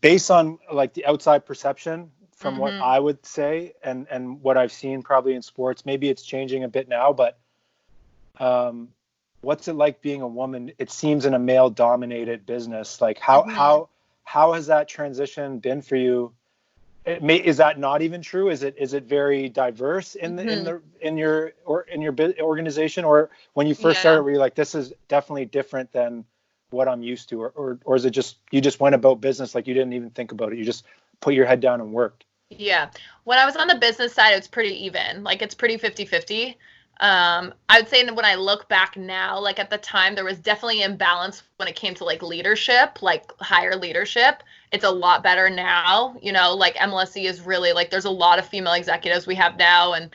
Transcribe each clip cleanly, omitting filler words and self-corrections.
based on like the outside perception from what Mm-hmm. I would say and what I've seen probably in sports, maybe it's changing a bit now, but what's it like being a woman? It seems in a male dominated business. Like Mm-hmm. how has that transition been for you? Is that not even true? Is it very diverse in Mm-hmm. your organization, or when you first Yeah. started, were you like, this is definitely different than what I'm used to, or is it just you just went about business like you didn't even think about it, you just put your head down and worked? Yeah. When I was on the business side, it's pretty even. Like it's pretty 50-50. I would say when I look back now, like at the time, there was definitely imbalance when it came to like leadership, like higher leadership. It's a lot better now, like MLSE is really like there's a lot of female executives we have now and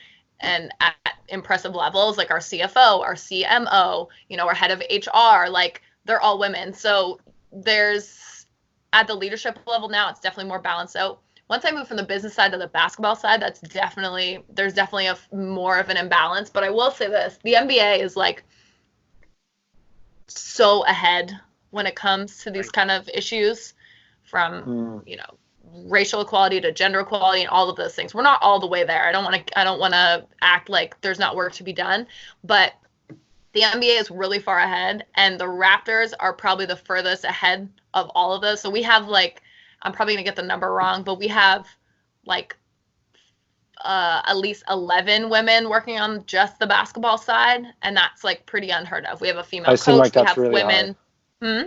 at impressive levels, like our CFO, our CMO, our head of HR, like they're all women. So there's at the leadership level now, it's definitely more balanced out. Once I moved from the business side to the basketball side, there's definitely a more of an imbalance. But I will say this: the NBA is like so ahead when it comes to these kind of issues, from Mm, racial equality to gender equality and all of those things. We're not all the way there. I don't want to act like there's not work to be done, but the NBA is really far ahead, and the Raptors are probably the furthest ahead of all of those. So we have like, I'm probably gonna get the number wrong, but we have like at least 11 women working on just the basketball side, and that's like pretty unheard of. We have a I female seem like coach. We that's have really high. women. Hmm?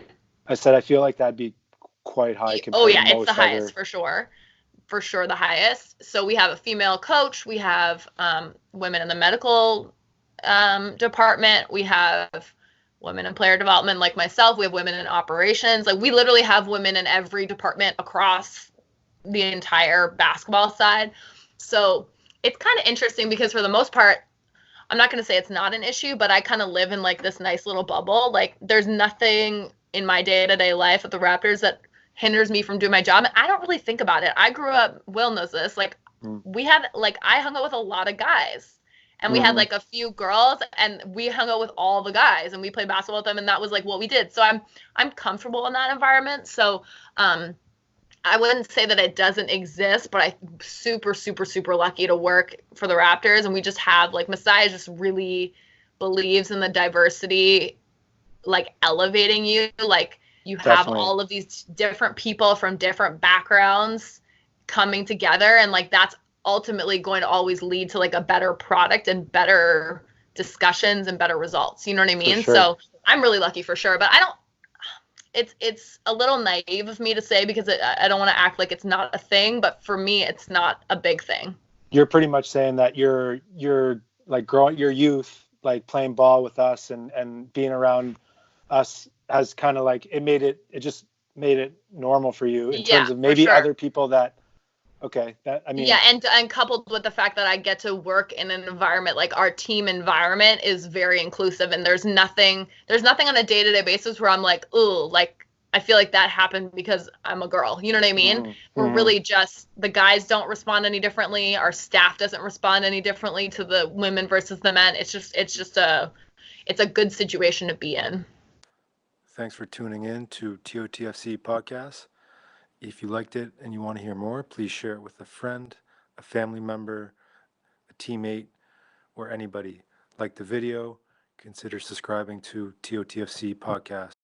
I said I feel like that'd be quite high Oh compared to yeah, it's the most highest other. for sure the highest. So we have a female coach. We have women in the medical department. We have women in player development like myself. We have women in operations. Like we literally have women in every department across the entire basketball side. So it's kind of interesting because for the most part, I'm not going to say it's not an issue, but I kind of live in like this nice little bubble. Like there's nothing in my day-to-day life with the Raptors that hinders me from doing my job. And I don't really think about it. I grew up, Will knows this, like Mm, we had like I hung out with a lot of guys. And we had mm-hmm. like a few girls and we hung out with all the guys and we played basketball with them and that was like what we did. So I'm comfortable in that environment. So I wouldn't say that it doesn't exist, but I'm super, super, super lucky to work for the Raptors. And we just have like Messiah just really believes in the diversity, like elevating you. Like you have Definitely. all of these different people from different backgrounds coming together. And like that's ultimately going to always lead to like a better product and better discussions and better results. You know what I For mean? sure. So I'm really lucky for sure. But I don't it's a little naive of me to say because I don't want to act like it's not a thing, but for me, it's not a big thing. You're pretty much saying that you're like growing your youth, like playing ball with us and being around us has kind of like it just made it normal for you in Yeah, terms of for maybe sure. other people that okay, that I Yeah, mean, and coupled with the fact that I get to work in an environment like our team environment is very inclusive, and there's nothing on a day-to-day basis where I'm like, ooh, like I feel like that happened because I'm a girl. You know what I mean? mm-hmm, We're mm-hmm, really just the guys don't respond any differently. Our staff doesn't respond any differently to the women versus the men. It's a good situation to be in. thanks for tuning in to TOTFC podcast. If you liked it and you want to hear more, please share it with a friend, a family member, a teammate, or anybody. Like the video, consider subscribing to TOTFC podcast.